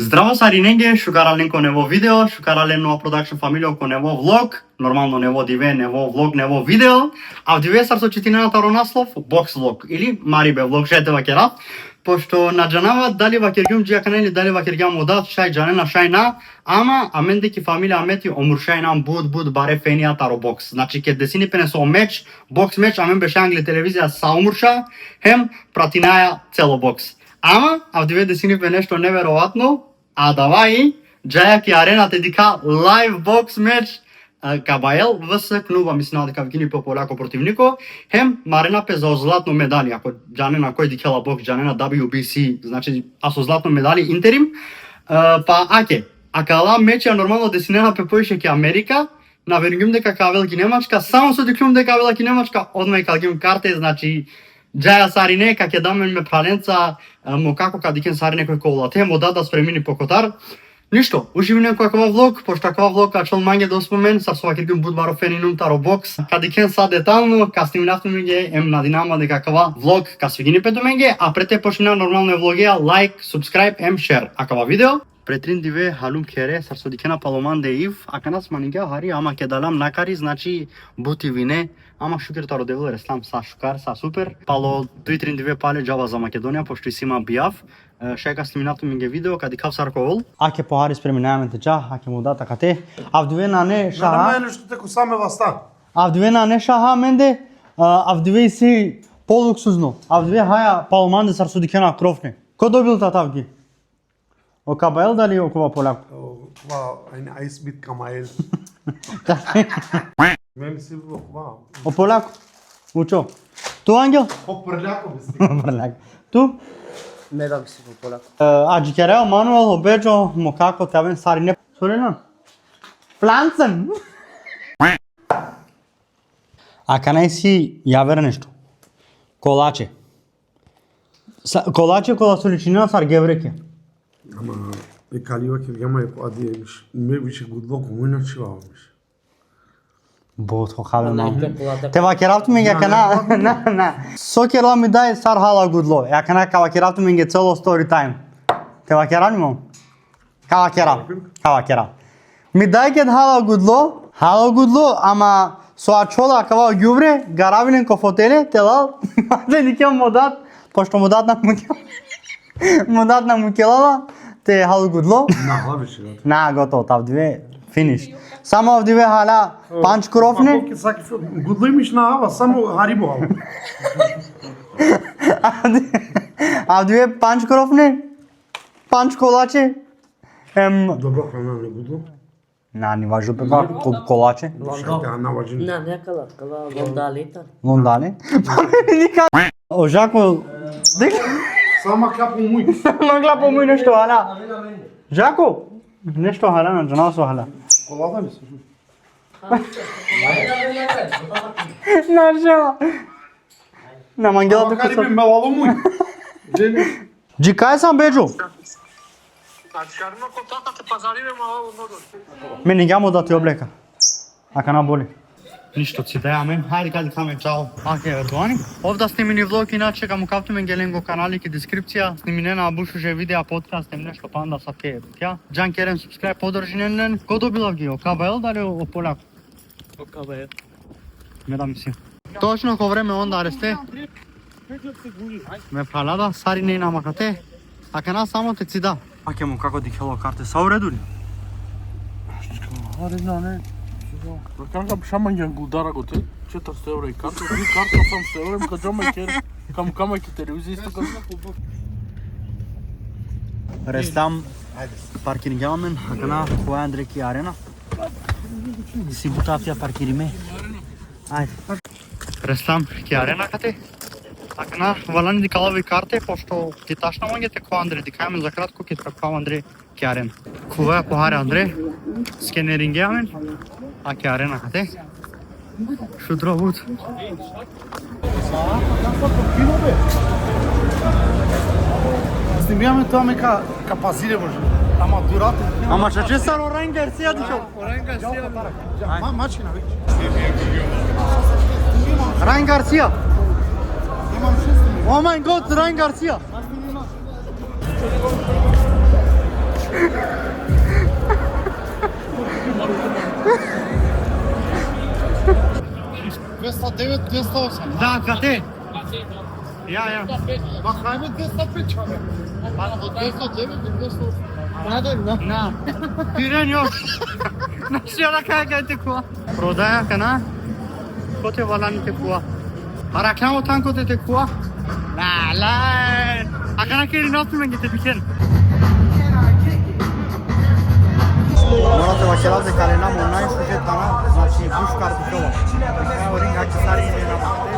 Здраво Сариненге, шукараленко нево видео, шукарален нова продакшн фамилија ко нево влог, нормално нево диве, нево влог, нево видео, а в диве сар со четината ронаслов, бокс влог или Марибе влог, шетева керав, пошто на джанава дали вакергјум джиаканели, дали вакергјам одат, шај джанена, шај на, ама амендеки фамилија амети омуршајнам буд баре фенија таро бокс. Значи ке десини пене со меч, бокс меч, амен беше Англи телевизија са омурша, хем пратинаја цело бокс. Ама, а в диве десини пе нешто неверојатно, а давај, джајак и арената дика лайв бокс меч, Кабаел ВС Кнуба, мислам дека вгини по поляко противнико, хем марена пе за златно медали, ако джанена кој дикела бокс, джанена WBC, значи, а со златно медали интерим, па аке, акала меча нормално десинена пе поише ке Америка, навергим дека кавел ки Немачка, само со диклум дека кавела ки Немачка, одма и калгим карте, значи, Джаја Сарине, как е дамен ме праленца, му како кадикен Сарине кој колате, му да спремини по котар. Ништо, уживи некоја кова влог, пошто такова влог качал манге да спомен, сар со вакиргим будбаро фенинум таро бокс. Кадикен са детално, касни минавто менге, ем надинама дека кава влог, касвигини пето менге, а пред те почнина нормално влогија, лайк, субскрайб, ем шер. А кава видео? Претрин диве халум кере, сар со дикена паломан де ив, а канас манинга хари, ама ке далам накари, значи бути вине, ама шукер таро девил реслам са шукар, са супер. Пало 2-3 диве пале джаба за Македонија, пошто и сима бијав. Шека сниминато минге видео, кади кав сарковол. Аке похари спреминаваме теча, аке му да такате. А в диве на не шаха. На мене што теко саме васта. А в диве на не шаха менде, а в диве си полуксузно. А в диве хаја паломанде сар со дикена кровне. Ко добил татавги? O Кабаел дали о кова поляко? Ова ein Eisbit Kamael. Мене си ова. O поляко? Учо. Ту Ангел? По прляко би си. Поляко. Ту? Не да би си по поляко. А Джикерео Мануел обеджо му како тавен сари не Солена. Фланцен. А канај си јавер нешто. Колаче. Колаче кола соличина сар гевреке. Ама е калива ке гема е поади емиш. Ме више гудло кому иначе вавамиш. Бот хохаве мам. Те вакеравту менге кана на. Со керла ми дај сар хала гудло. Ја кана ка вакеравту менге цело стори тајм. Те вакерани мам. Кава. Ми дај ке хала гудло, ама со ачола кава ѓубре, гаравинен ко фотеле, телал, маде дике модат, пошто модат на мукелала, те хала гудло. На више. На готово, тав диве финиш. Само в диве хала панч кровне. Гудло имиш на ава, само харибо. А в диве панч кровне, панч колаче. Добро храна не гудло. На, не важно пеба, колаче. Шајте, на важен. Не кала лондалита. Лондане. Ожако, Сама капо муј. магла помој нешто хала. Жако, нешто хала на джанасо хала. Шоколада ли си? Нажа. На мангела Ама тука кари са. бе мелало муј. Джени. Джикај сам беджо. Карно контактате пазариме мало водот. Мене гјамо да ти облека. Ака на боли. Ништо си дајаме. Хајде кади каме чао. Аке Ердоани. Овда снимени влог иначе каму каптумен геленго канали ке дескрипција. Сниминена абушуже видеа подкаст им нешто панда са ке. Ја Џан Керен субскрайб подржинен. Ко добила ги? О Кабаел дали о поляко? О Кабаел. Не да мислим. Точно ко време онда аресте. Ме палада сари не намакате. Ака на само те цида. Аке му како дикело карте са уреду ли? Аре, не. Канка шаман ја гудара го те, 400 евра и карта, и карта сам се евра, ка джама кер, кам камајки телевизија исто како. Рестам паркингјамен, акана која Андреки арена. Си бутавтија паркириме. Ајде. Рестам ки арена кате. Акана валани дикалави карте, пошто ти ташна мангете која Андре, дикајаме за кратко ки која Андре ки арена. Кува похаре Андре, скенерингјамен. А ке арена кате? Шутро бут. Снимиаме тоа ме ка пазире може. Ама дурате. Ама че сар Орен Гарсија дишо. Мачина веќе. Райн Гарсија. Имам 6 О мај год, Райн Гарсија. 208. Да, кате? Ја. Ма хајме 205 човек. Па од 209 до 208. На. Пирен још. Наши она кај те куа. Продаја кана. Коте валаните куа. А ракламо танко те куа. Ла. А кана кери носиме ги те бикен. Morate vacherat de care n-am online sujet canal, znači bușca articolă. Evo ringa ce stari ide na mate.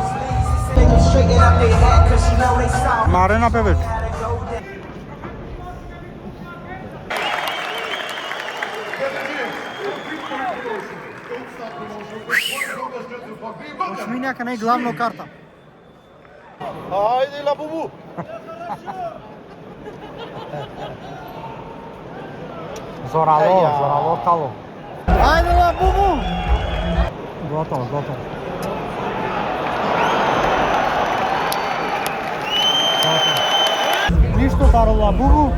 Marena pe već. Ošminjaka ne glavno karta. Ajde la bubu. Zoralo talo. Ajde la bubu! Gotovo. Ništa taro la bubu.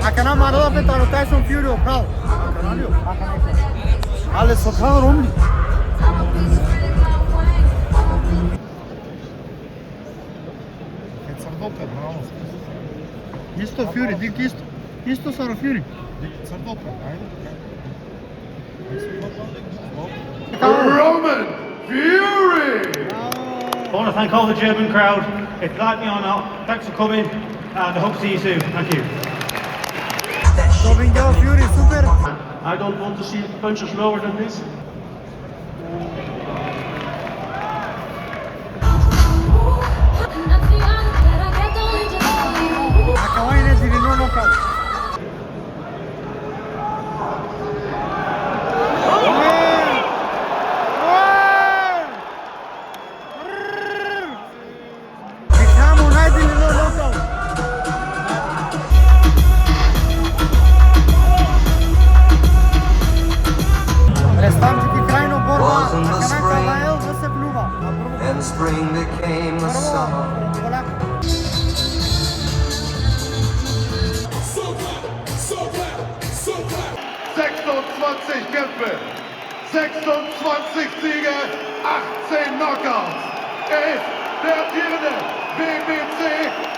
Aka nam arada pe taro Tyson Fury opral. Ale sokan romli. Цртопе, браво. Isto Fury, dik isto. Isto sa Fury. Цртопе, ајде. Roman Fury! I want to thank all the German crowd. If you like me or not, thanks for coming and I hope to see you soon. Thank you. Dobinjao Fury, super. I don't want to see punches lower than this. Acabai ne divino knockout. Diciamo ne divino knockout. Restanti krajno borba. Kanaka Lael da se pljuva. And spring became the summer. 26 Kämpfe, 26 Siege, 18 Knockouts. Er ist der amtierende BBC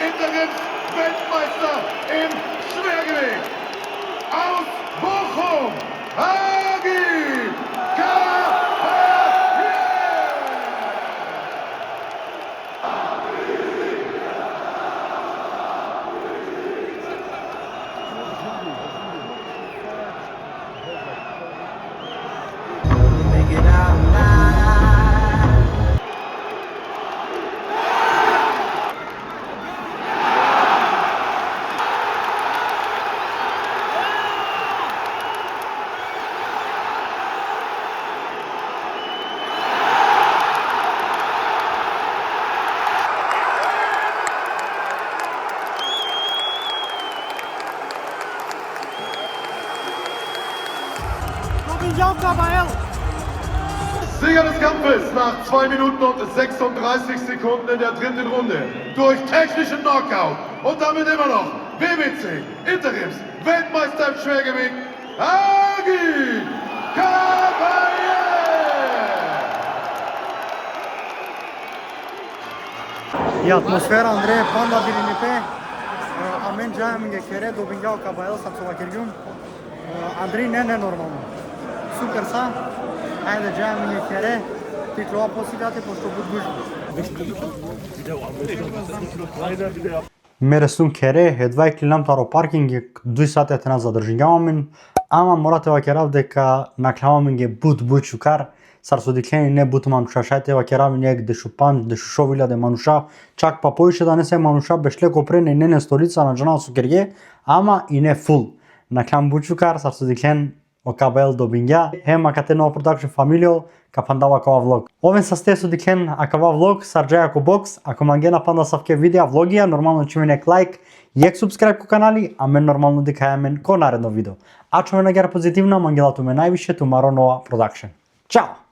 Interims-Weltmeister im Schwergewicht. Aus Bochum, Hagi Kapaye! Sieger des Kampfes nach 2 Minuten und 36 Sekunden in der dritten Runde durch technischen Knockout und damit immer noch BBC Interims Weltmeister im Schwergewicht Hagi Kapaye! И атмосфера Андреј Панда Билинипе. Амен джајам ге кере Добинјао Кабаел са Цолакиргјун. Андреј не нормално. Супер са. Ајде джајам ге кере. Ти клоа посигате пошто буд гужбу. Мере сум кере, едва клинам таро паркинг 2 сати тена задржињаваме, ама морате ва керав дека наклаваме ге буд шукар. Сарсодиклени не бут мануша, шајте ва керави нег дешупан, дешушовиля де мануша, чак па поише да не се мануша бешле копрене не не столица на джанал сукерге, ама и не фул. Наклам бучукар, сарсодиклен Окабел Добинја, хема кате нова продакшн фамилио, капандава кава влог. Овен са сте содиклен акава влог, сарджаја ко бокс, ако манге напанда савке видеа влогија, нормално чиме нек лайк, јек субскрайб ко канали, а мен нормално дикајамен ко наредно видео. А чуме на гера позитивна, мангелато ме највише, тумаро нова продакшн. Чао!